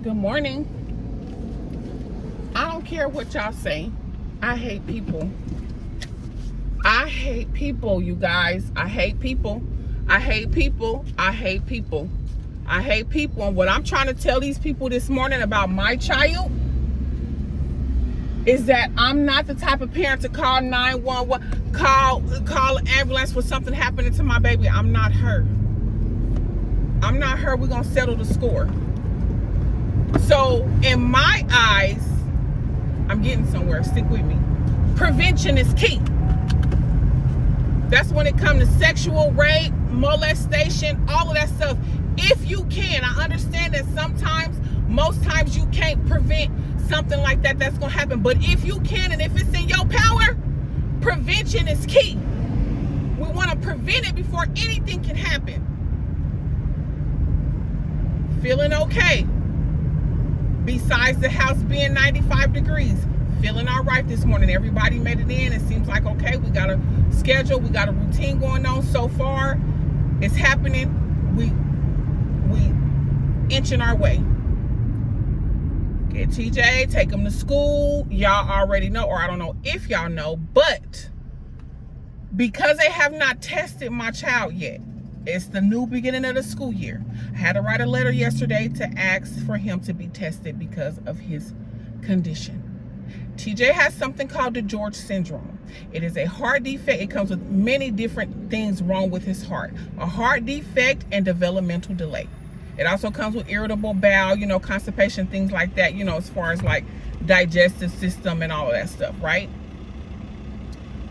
Good morning. I don't care what y'all say. I hate people. I hate people, you guys. I hate people. I hate people. I hate people. I hate people. And what I'm trying to tell these people this morning about my child is that I'm not the type of parent to call 911, call an ambulance for something happening to my baby. I'm not her. I'm not her. We're going to settle the score. So in my eyes, I'm getting somewhere. Stick with me. Prevention is key. That's when it comes to sexual rape, molestation, all of that stuff. If you can, I understand that sometimes, most times you can't prevent something like that that's going to happen. But if you can, and if it's in your power, prevention is key. We want to prevent it before anything can happen. Feeling okay. Besides the house being 95 degrees, feeling all right this morning. Everybody made it in. It seems like, okay, we got a schedule. We got a routine going on so far. It's happening. We inching our way. Get TJ, take him to school. Y'all already know, or I don't know if y'all know, but because they have not tested my child yet, it's the new beginning of the school year. I had to write a letter yesterday to ask for him to be tested because of his condition. TJ has something called the George syndrome. It is a heart defect. It comes with many different things wrong with his heart. A heart defect and developmental delay. It also comes with irritable bowel, constipation, things like that, as far as like digestive system and all of that stuff, right?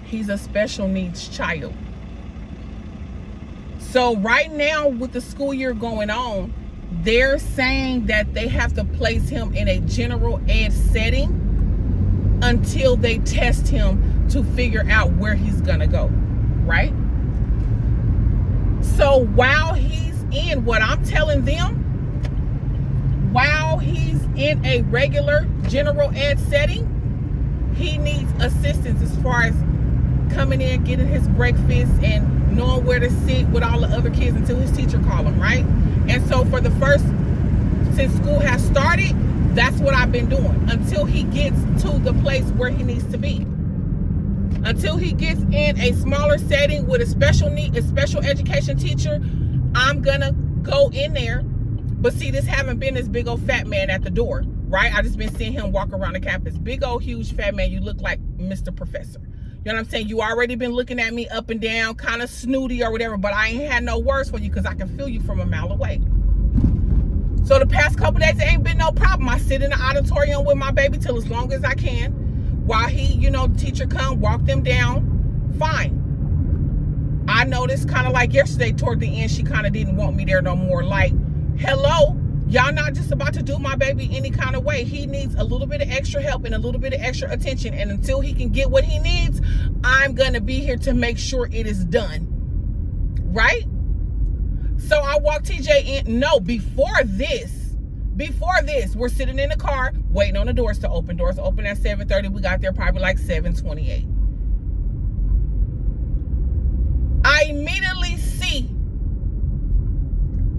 He's a special needs child. So right now with the school year going on, they're saying that they have to place him in a general ed setting until they test him to figure out where he's gonna go, right? So while he's in, what I'm telling them, while he's in a regular general ed setting, he needs assistance as far as coming in, getting his breakfast, and knowing where to sit with all the other kids until his teacher call him, right? And so for the first, since school has started, that's what I've been doing until he gets to the place where he needs to be. Until he gets in a smaller setting with a special education teacher, I'm gonna go in there. But see, this haven't been this big old fat man at the door, right? I just been seeing him walk around the campus. Big old huge fat man. You look like Mr. Professor. You know what I'm saying? You already been looking at me up and down, kind of snooty or whatever, but I ain't had no words for you because I can feel you from a mile away. So the past couple days, it ain't been no problem. I sit in the auditorium with my baby till as long as I can. While he, teacher come, walk them down, fine. I noticed kind of like yesterday toward the end, she kind of didn't want me there no more. Like, hello, y'all not just about to do my baby any kind of way. He needs a little bit of extra help and a little bit of extra attention. And until he can get what he needs, I'm going to be here to make sure it is done. Right? So I walked TJ in. No, before this, we're sitting in the car waiting on the doors to open. Doors open at 7:30. We got there probably like 7:28. I immediately see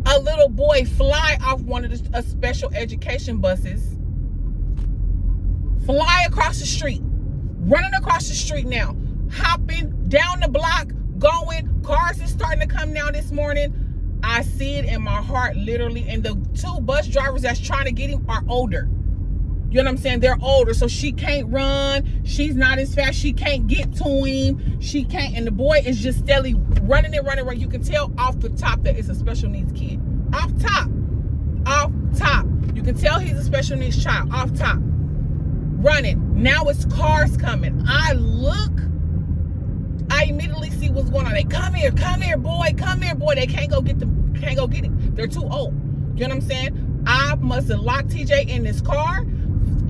a little boy fly off one of the special education buses, fly across the street, running across the street now, hopping down the block, going, cars is starting to come down this morning. I see it in my heart, literally, and the two bus drivers that's trying to get him are older. You know what I'm saying? They're older, so she can't run. She's not as fast. She can't get to him. She can't, and the boy is just steadily running. You can tell off the top that it's a special needs kid. Off top. You can tell he's a special needs child. Off top. Running. Now it's cars coming. I look. I immediately see what's going on. They come here, boy. They can't go get him. They're too old. You know what I'm saying? I must have locked TJ in this car,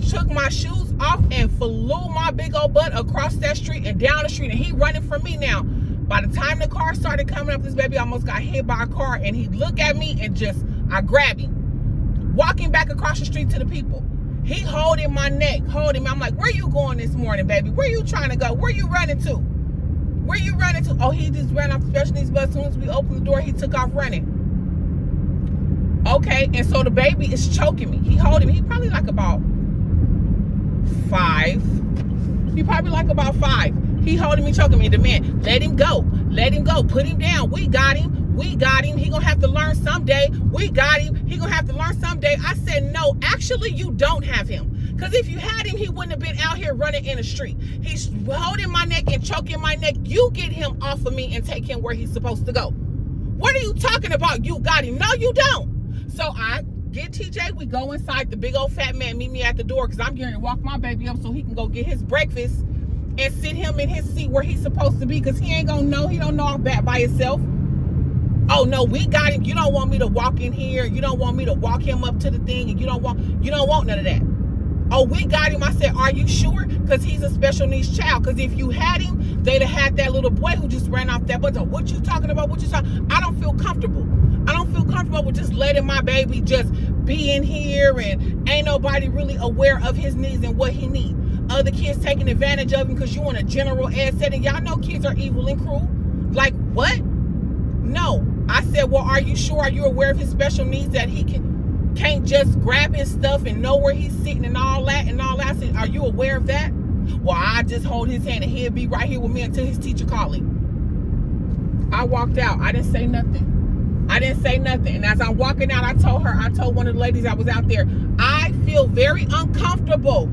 took my shoes off, and flew my big old butt across that street and down the street. And he running from me now. By the time the car started coming up, this baby almost got hit by a car, and he looked at me and I grabbed him. Walking back across the street to the people. He holding my neck, I'm like, where you going this morning, baby? Where you trying to go? Where you running to? Oh, he just ran off the special needs bus. As soon as we opened the door, he took off running. Okay, and so the baby is choking me. He holding me. He probably like about 5. He probably like about 5. He holding me, choking me. The man, let him go. Let him go. Put him down. We got him. We got him. He gonna have to learn someday. We got him. He gonna have to learn someday. I said, no, actually, you don't have him. Because if you had him, he wouldn't have been out here running in the street. He's holding my neck and choking my neck. You get him off of me and take him where he's supposed to go. What are you talking about? You got him. No, you don't. So I get TJ. We go inside. The big old fat man meet me at the door because I'm getting to walk my baby up so he can go get his breakfast and sit him in his seat where he's supposed to be, because he ain't gonna know. He don't know I'm back by himself. Oh no, we got him. You don't want me to walk in here. You don't want me to walk him up to the thing, and you don't want none of that. Oh, we got him. I said, are you sure? Because he's a special needs child. Because if you had him, they'd have had that little boy who just ran off that bus. What you talking about? What you talking? I don't feel comfortable. I don't feel comfortable with just letting my baby just be in here and ain't nobody really aware of his needs and what he needs. Other kids taking advantage of him because you in a general ed setting. Y'all know kids are evil and cruel. Like, what? No. I said, well, are you sure? Are you aware of his special needs, that he can't just grab his stuff and know where he's sitting and all that and all that? I said, are you aware of that? Well, I just hold his hand and he'll be right here with me until his teacher called him. I walked out. I didn't say nothing. I didn't say nothing. And as I'm walking out, I told one of the ladies that was out there, I feel very uncomfortable.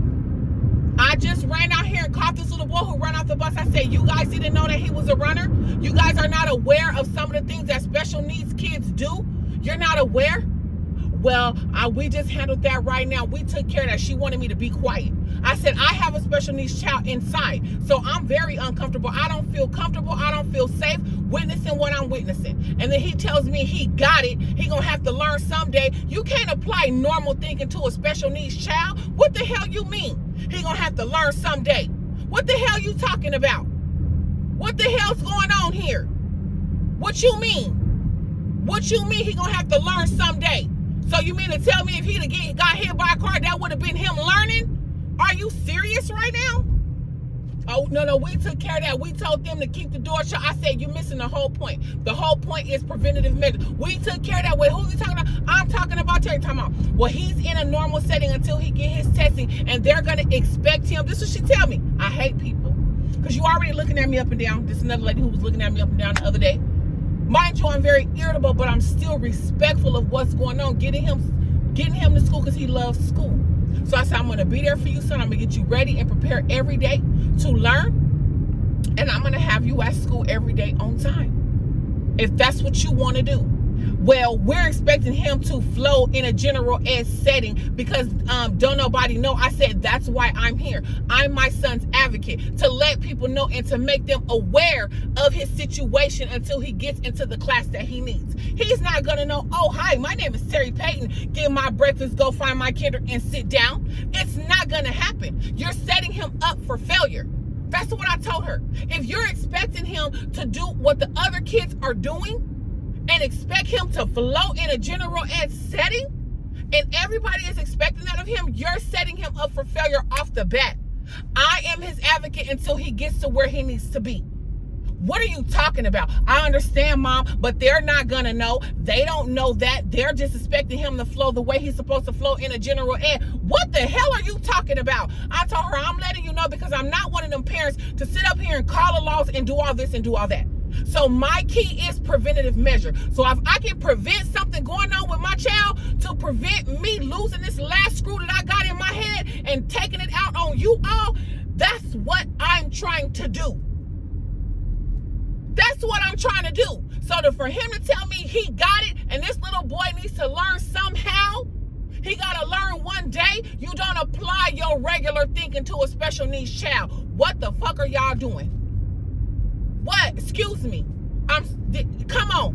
I just ran out here and caught this little boy who ran off the bus. I said, you guys didn't know that he was a runner? You guys are not aware of some of the things that special needs kids do? You're not aware? Well, we just handled that right now. We took care of that. She wanted me to be quiet. I said, I have a special needs child inside, so I'm very uncomfortable. I don't feel comfortable. I don't feel safe witnessing what I'm witnessing. And then he tells me he got it. He gonna have to learn someday. You can't apply normal thinking to a special needs child. What the hell you mean? He gonna have to learn someday. What the hell you talking about? What the hell's going on here? What you mean? What you mean he gonna have to learn someday? So you mean to tell me if he'd got hit by a car, that would have been him learning? Are you serious right now? Oh, no, we took care of that. We told them to keep the door shut. I said, you're missing the whole point. The whole point is preventative measures. We took care of that. Wait, who are you talking about? I'm talking about Terry. Talking about, well, he's in a normal setting until he get his testing, and they're going to expect him. This is what she tell me. I hate people. Because you already looking at me up and down. This is another lady who was looking at me up and down the other day. Mind you, I'm very irritable, but I'm still respectful of what's going on. Getting him to school because he loves school. So I said, I'm going to be there for you, son. I'm going to get you ready and prepare every day to learn. And I'm going to have you at school every day on time, if that's what you want to do. Well, we're expecting him to flow in a general ed setting because don't nobody know. I said, that's why I'm here. I'm my son's advocate, to let people know and to make them aware of his situation until he gets into the class that he needs. He's not going to know, oh, hi, my name is Terry Payton. Get my breakfast, go find my kid and sit down. It's not going to happen. You're setting him up for failure. That's what I told her. If you're expecting him to do what the other kids are doing, and expect him to flow in a general ed setting, and everybody is expecting that of him, you're setting him up for failure off the bat. I am his advocate until he gets to where he needs to be. What are you talking about? I understand, Mom, but they're not going to know. They don't know that. They're just expecting him to flow the way he's supposed to flow in a general ed. What the hell are you talking about? I told her, I'm letting you know because I'm not one of them parents to sit up here and call the laws and do all this and do all that. So my key is preventative measure. So if I can prevent something going on with my child to prevent me losing this last screw that I got in my head and taking it out on you all, that's what I'm trying to do. That's what I'm trying to do. So for him to tell me he got it and this little boy needs to learn somehow, he got to learn one day, you don't apply your regular thinking to a special needs child. What the fuck are y'all doing? What? Excuse me. Come on.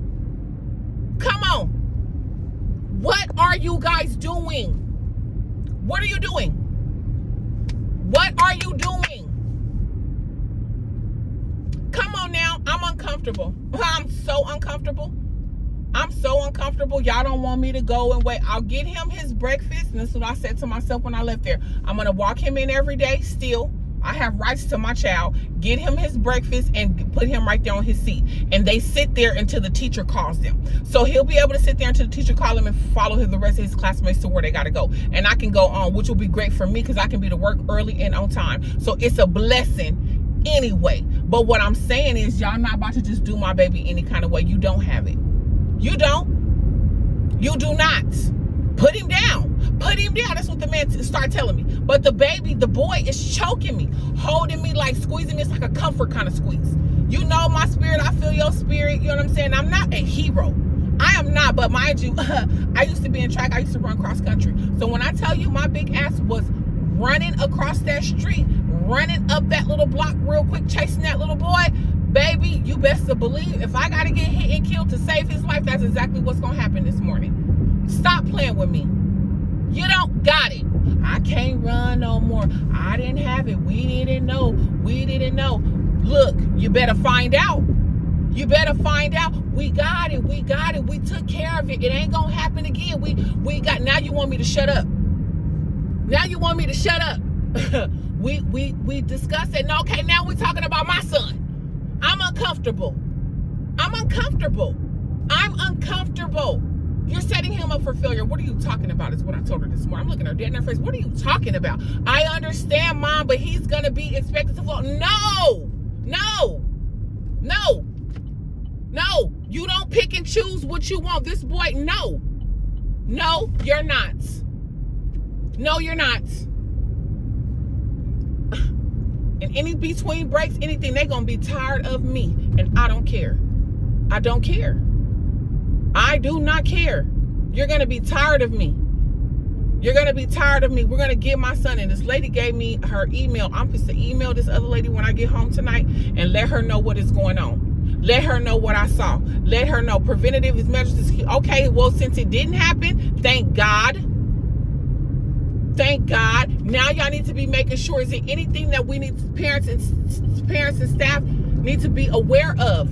What are you guys doing? What are you doing? What are you doing? Come on now. I'm uncomfortable. I'm so uncomfortable. Y'all don't want me to go and wait. I'll get him his breakfast. And that's what I said to myself when I left there. I'm going to walk him in every day still. I have rights to my child. Get him his breakfast and put him right there on his seat. And they sit there until the teacher calls them. So he'll be able to sit there until the teacher calls him and follow the rest of his classmates to where they got to go. And I can go on, which will be great for me because I can be to work early and on time. So it's a blessing anyway. But what I'm saying is y'all not about to just do my baby any kind of way. You don't have it. You don't. You do not. Put him down. Put him down. That's what the man started telling me. But the boy is choking me, holding me, like squeezing me. It's like a comfort kind of squeeze. You know my spirit. I feel your spirit. You know what I'm saying? I'm not a hero. I am not. But mind you, I used to be in track. I used to run cross country. So when I tell you my big ass was running across that street, running up that little block real quick, chasing that little boy, baby, you best to believe if I got to get hit and killed to save his life, that's exactly what's going to happen this morning. Stop playing with me. You don't got it. I can't run no more. I didn't have it. We didn't know. We didn't know. Look, you better find out. You better find out. We got it. We got it. We took care of it. It ain't gonna happen again. We got. Now you want me to shut up. Now you want me to shut up. we discussed it. No, okay, now we're talking about my son. I'm uncomfortable. I'm uncomfortable. I'm uncomfortable. You're setting him up for failure. What are you talking about is what I told her this morning. I'm looking her dead in her face. What are you talking about? I understand, Mom, but he's going to be expected to fall. No. You don't pick and choose what you want. This boy, no. No, you're not. No, you're not. And any between breaks, anything, they're going to be tired of me. And I don't care. I don't care. I do not care. You're going to be tired of me. You're going to be tired of me. We're going to get my son. And this lady gave me her email. I'm supposed to email this other lady when I get home tonight and let her know what is going on. Let her know what I saw. Let her know preventative measures. Okay, well, since it didn't happen, thank God. Thank God. Now y'all need to be making sure, is there anything that we need, parents and staff need to be aware of?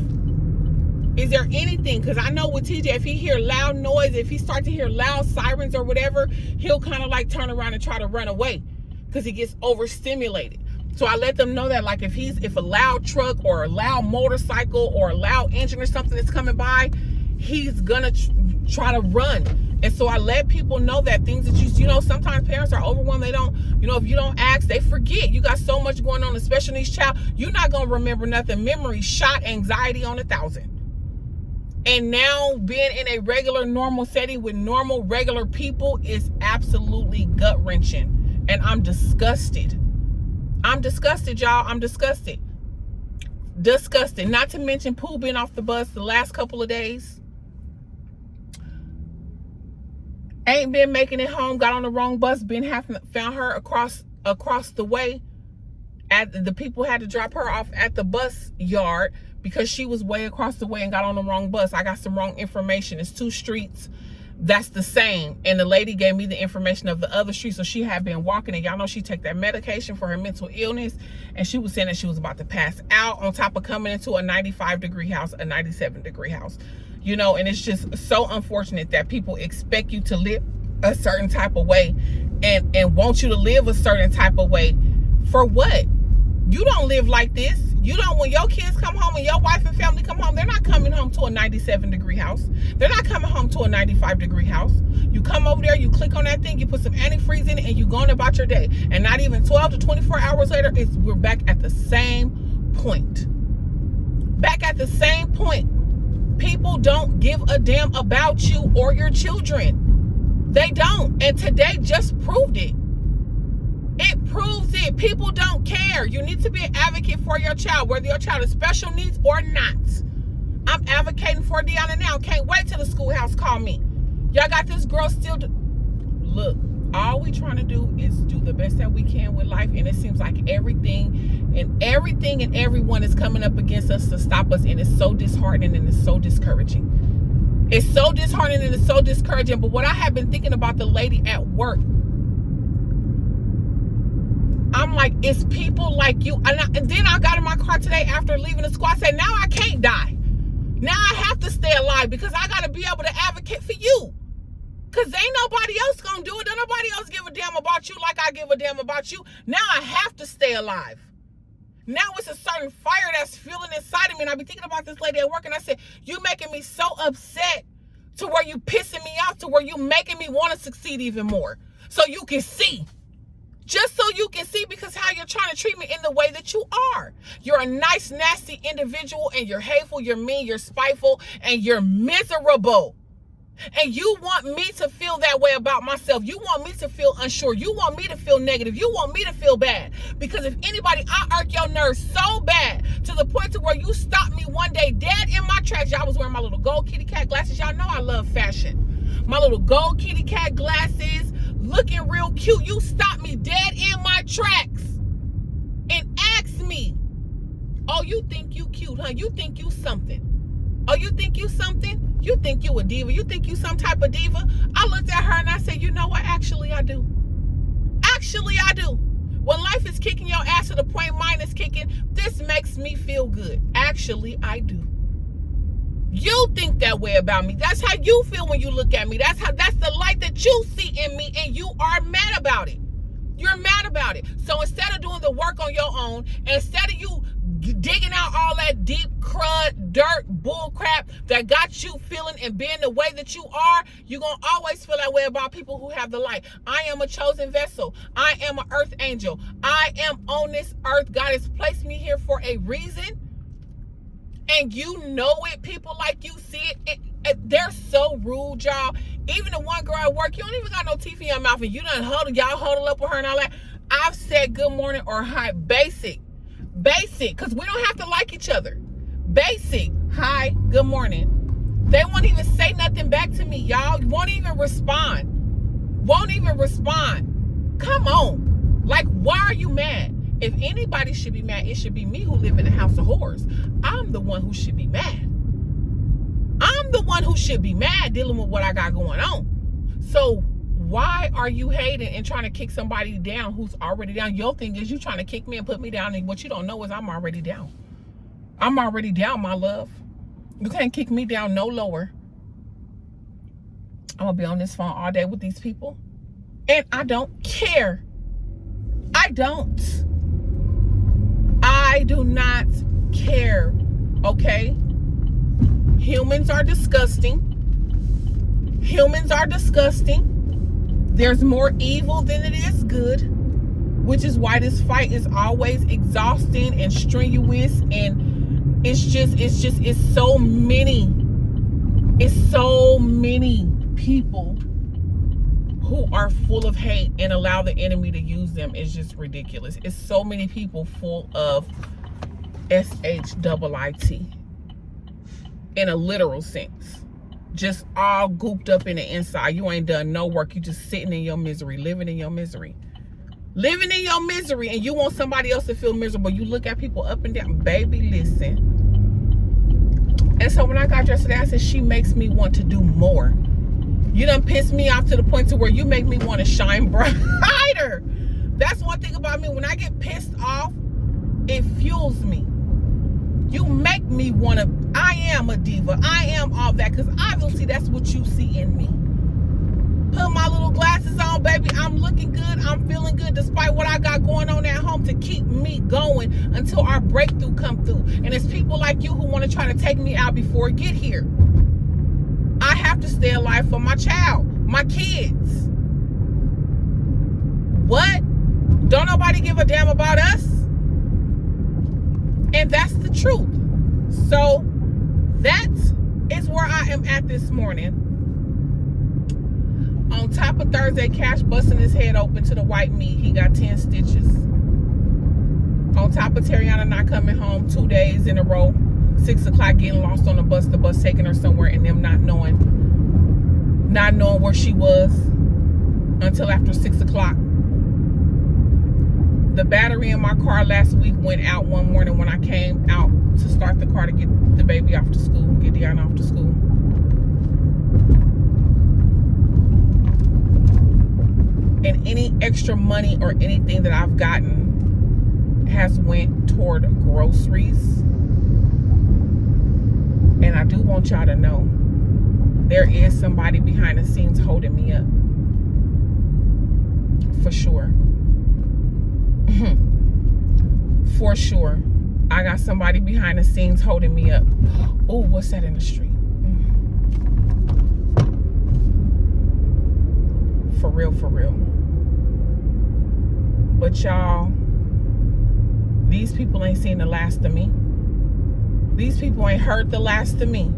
Is there anything? Because I know with TJ, if he hear loud noise, if he start to hear loud sirens or whatever, he'll kind of like turn around and try to run away because he gets overstimulated. So I let them know that, like, if a loud truck or a loud motorcycle or a loud engine or something is coming by, he's gonna try to run. And so I let people know that things that you know, sometimes parents are overwhelmed. They don't, you know, if you don't ask, they forget. You got so much going on, especially needs child. You're not gonna remember nothing. Memory shot, anxiety on 1,000. And now being in a regular, normal setting with normal, regular people is absolutely gut-wrenching. And I'm disgusted. I'm disgusted, y'all. I'm disgusted. Disgusted. Not to mention Pooh being off the bus the last couple of days. Ain't been making it home. Got on the wrong bus. Found her across the way. The people had to drop her off at the bus yard because she was way across the way and got on the wrong bus. I got some wrong information. It's 2 streets that's the same. And the lady gave me the information of the other street. So she had been walking, and y'all know she take that medication for her mental illness. And she was saying that she was about to pass out on top of coming into a 95-degree house, a 97-degree house. You know, and it's just so unfortunate that people expect you to live a certain type of way and want you to live a certain type of way. For what? You don't live like this. You don't, when your kids come home and your wife and family come home, they're not coming home to a 97-degree house. They're not coming home to a 95-degree house. You come over there, you click on that thing, you put some antifreeze in it, and you going about your day. And not even 12 to 24 hours later, we're back at the same point. Back at the same point. People don't give a damn about you or your children. They don't. And today just proved it. It proves it. People don't care. You need to be an advocate for your child, whether your child is special needs or not. I'm advocating for Deanna now. Can't wait till the schoolhouse call me. Y'all got this girl still. Look, all we trying to do is do the best that we can with life, and it seems like everything and everyone is coming up against us to stop us, and it's so disheartening and it's so discouraging. It's so disheartening and it's so discouraging. But what I have been thinking about the lady at work, I'm like, it's people like you. And then I got in my car today after leaving the school. I said, now I can't die. Now I have to stay alive because I got to be able to advocate for you. Because ain't nobody else going to do it. Don't nobody else give a damn about you like I give a damn about you. Now I have to stay alive. Now it's a certain fire that's fueling inside of me. And I be thinking about this lady at work, and I said, you making me so upset to where you pissing me off, to where you making me want to succeed even more. So you can see. Just so you can see, because how you're trying to treat me in the way that you are. You're a nice, nasty individual, and you're hateful, you're mean, you're spiteful, and you're miserable. And you want me to feel that way about myself. You want me to feel unsure. You want me to feel negative. You want me to feel bad. Because if anybody, I irk your nerves so bad to the point to where you stopped me one day dead in my tracks. Y'all was wearing my little gold kitty cat glasses. Y'all know I love fashion. My little gold kitty cat glasses, looking real cute. You stopped me dead in my tracks and asked me, oh, you think you cute, huh? You think you something. Oh, you think you something? You think you a diva? You think you some type of diva? I looked at her and I said, you know what? Actually, I do. Actually, I do. When life is kicking your ass to the point mine is kicking, this makes me feel good. Actually, I do. You think that way about me. That's how you feel when you look at me. That's the light that you see in me, and you are mad about it. You're mad about it. So instead of doing the work on your own, instead of you digging out all that deep crud, dirt, bull crap that got you feeling and being the way that you are, you're going to always feel that way about people who have the light. I am a chosen vessel. I am an earth angel. I am on this earth. God has placed me here for a reason. And you know it. People like you see it. They're so rude, y'all. Even the one girl at work, you don't even got no teeth in your mouth, and you done y'all huddle up with her and all that. I've said good morning or hi, basic, because we don't have to like each other. Basic, hi, good morning. They won't even say nothing back to me, y'all. Won't even respond. Come on. Like, why are you mad? If anybody should be mad, it should be me who live in a house of horrors. I'm the one who should be mad. I'm the one who should be mad dealing with what I got going on. So why are you hating and trying to kick somebody down who's already down? Your thing is you trying to kick me and put me down, and what you don't know is I'm already down. I'm already down, my love. You can't kick me down no lower. I'm going to be on this phone all day with these people, and I don't care. I do not care, okay? Humans are disgusting. There's more evil than it is good, which is why this fight is always exhausting and strenuous, and it's so many people who are full of hate and allow the enemy to use them. It's just ridiculous. It's so many people full of SHIIT in a literal sense. Just all gooped up in the inside. You ain't done no work. You just sitting in your misery, living in your misery. And you want somebody else to feel miserable. You look at people up and down. Baby, listen. And so when I got dressed today, I said, she makes me want to do more. You done pissed me off to the point to where you make me want to shine brighter. That's one thing about me. When I get pissed off, it fuels me. You make me want to, I am a diva. I am all that, because obviously that's what you see in me. Put my little glasses on, baby. I'm looking good. I'm feeling good despite what I got going on at home to keep me going until our breakthrough come through. And it's people like you who want to try to take me out before it get here. I have to stay alive for my child, my kids. What? Don't nobody give a damn about us? And that's the truth. So that is where I am at this morning. On top of Thursday, Cash busting his head open to the white meat. He got 10 stitches. On top of Terriana not coming home 2 days in a row. 6 o'clock getting lost on the bus taking her somewhere, and them not knowing where she was until after 6 o'clock. The battery in my car last week went out one morning when I came out to start the car to get the baby off to school, get Deanna off to school. And any extra money or anything that I've gotten has went toward groceries. And I do want y'all to know, there is somebody behind the scenes holding me up. For sure. For sure. I got somebody behind the scenes holding me up. Oh, what's that in the street? For real, for real. But y'all, these people ain't seen the last of me. These people ain't heard the last of me.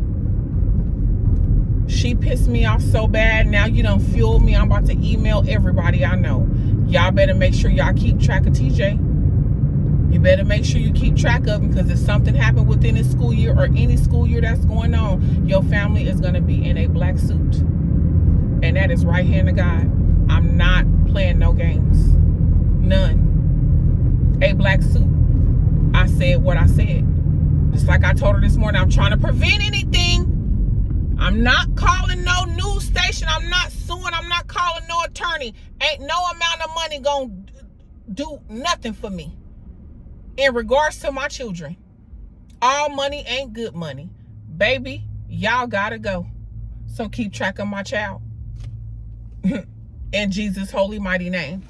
She pissed me off so bad. Now you done fueled me. I'm about to email everybody I know. Y'all better make sure y'all keep track of TJ. You better make sure you keep track of him, because if something happened within this school year or any school year that's going on, your family is going to be in a black suit. And that is right hand of God. I'm not playing no games. None. A black suit. I said what I said. Just like I told her this morning, I'm trying to prevent anything. I'm not calling no news station. I'm not suing. I'm not calling no attorney. Ain't no amount of money gonna do nothing for me in regards to my children. All money ain't good money. Baby, y'all gotta go. So keep track of my child. In Jesus' holy mighty name.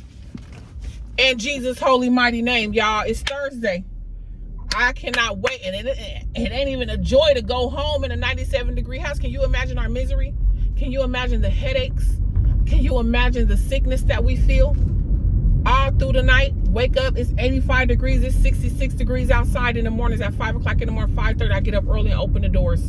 In Jesus' holy mighty name, y'all. It's Thursday. I cannot wait. And it ain't even a joy to go home in a 97-degree house. Can you imagine our misery? Can you imagine the headaches? Can you imagine the sickness that we feel all through the night? Wake up, it's 85 degrees. It's 66 degrees outside in the mornings. At 5 o'clock in the morning, 5:30, I get up early and open the doors.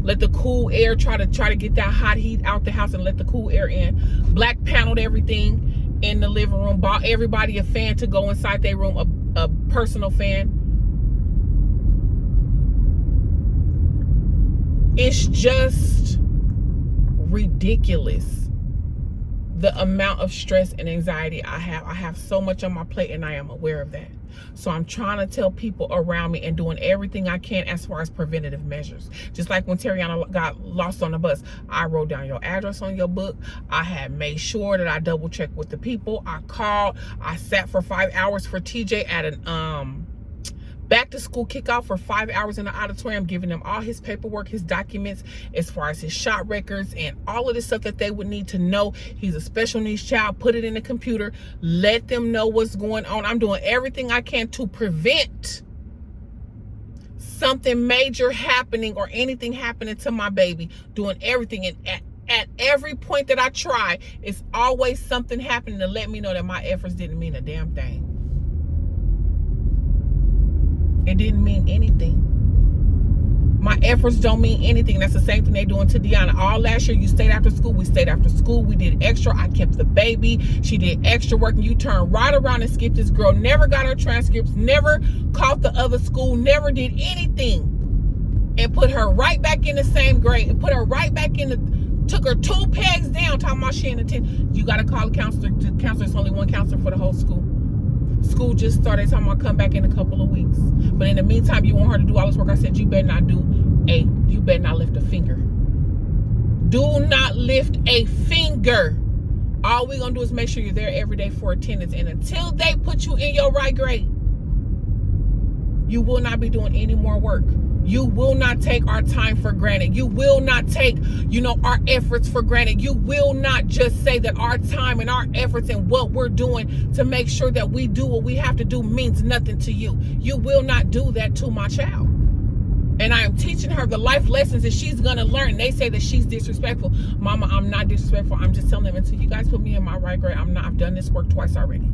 Let the cool air try to get that hot heat out the house and let the cool air in. Black paneled everything in the living room. Bought everybody a fan to go inside their room, a personal fan. It's just ridiculous the amount of stress and anxiety I have. I have so much on my plate, and I am aware of that. So I'm trying to tell people around me and doing everything I can as far as preventative measures. Just like when Terriana got lost on the bus, I wrote down your address on your book. I had made sure that I double checked with the people. I called. I sat for 5 hours for TJ at an back to school kickoff for 5 hours in the auditorium, giving them all his paperwork, his documents, as far as his shot records and all of this stuff that they would need to know. He's a special needs child. Put it in the computer. Let them know what's going on. I'm doing everything I can to prevent something major happening or anything happening to my baby. Doing everything. And at every point that I try, it's always something happening to let me know that my efforts didn't mean a damn thing. It didn't mean anything. My efforts don't mean anything. That's the same thing they're doing to Deanna. All last year, you stayed after school. We stayed after school. We did extra. I kept the baby. She did extra work. And you turned right around and skipped this girl. Never got her transcripts. Never caught the other school. Never did anything. And put her right back in the same grade. And put her right back in the... Took her 2 pegs down. Talking about she in the 10. You got to call a counselor. The counselor is only one counselor for the whole school. School just started, talking about come back in a couple of weeks. But in the meantime, you want her to do all this work. I said, you better not you better not lift a finger. Do not lift a finger. All we're going to do is make sure you're there every day for attendance. And until they put you in your right grade, you will not be doing any more work. You will not take our time for granted. You will not take, our efforts for granted. You will not just say that our time and our efforts and what we're doing to make sure that we do what we have to do means nothing to you. You will not do that to my child. And I am teaching her the life lessons that she's going to learn. They say that she's disrespectful. Mama, I'm not disrespectful. I'm just telling them, until you guys put me in my right grade, I'm not. I've done this work twice already.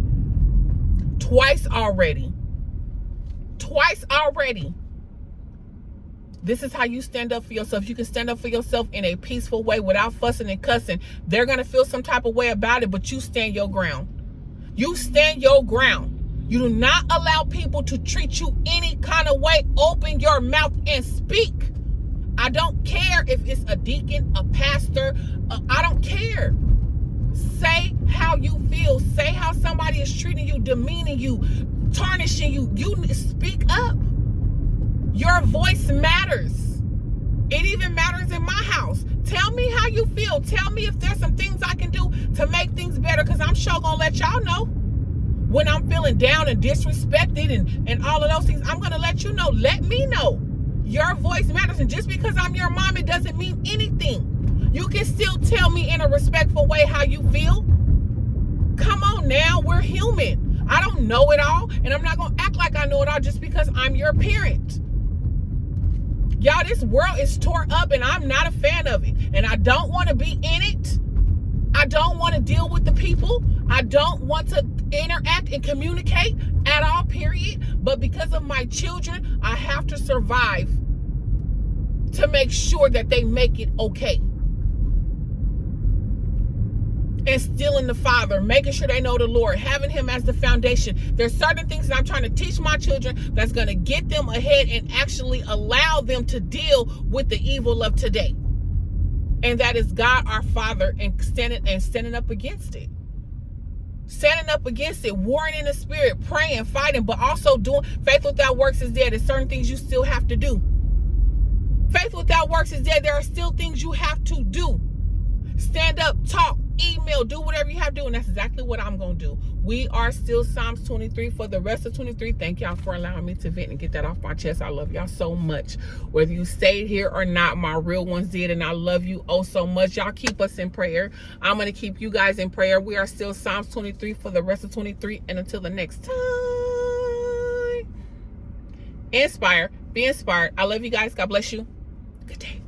Twice already. This is how you stand up for yourself. You can stand up for yourself in a peaceful way without fussing and cussing. They're going to feel some type of way about it, but you stand your ground. You stand your ground. You do not allow people to treat you any kind of way. Open your mouth and speak. I don't care if it's a deacon, a pastor. I don't care. Say how you feel. Say how somebody is treating you, demeaning you, tarnishing you. You speak up. Your voice matters. It even matters in my house. Tell me how you feel. Tell me if there's some things I can do to make things better, because I'm sure gonna let y'all know. When I'm feeling down and disrespected and all of those things, I'm gonna let you know. Let me know. Your voice matters. And just because I'm your mom, it doesn't mean anything. You can still tell me in a respectful way how you feel. Come on now, we're human. I don't know it all, and I'm not going to act like I know it all just because I'm your parent. Y'all, this world is tore up, and I'm not a fan of it. And I don't want to be in it. I don't want to deal with the people. I don't want to interact and communicate at all, period. But because of my children, I have to survive to make sure that they make it okay. Instilling the Father, making sure they know the Lord, having Him as the foundation. There's certain things that I'm trying to teach my children that's going to get them ahead and actually allow them to deal with the evil of today. And that is God our Father, and standing up against it. Standing up against it, warring in the spirit, praying, fighting, but also doing. Faith without works is dead. There's certain things you still have to do. Faith without works is dead. There are still things you have to do. Stand up, talk, email, do whatever you have to do. And that's exactly what I'm going to do. We are still Psalms 23 for the rest of 23. Thank y'all for allowing me to vent and get that off my chest. I love y'all so much. Whether you stayed here or not, my real ones did. And I love you oh so much. Y'all keep us in prayer. I'm going to keep you guys in prayer. We are still Psalms 23 for the rest of 23. And until the next time, inspire, be inspired. I love you guys. God bless you. Good day.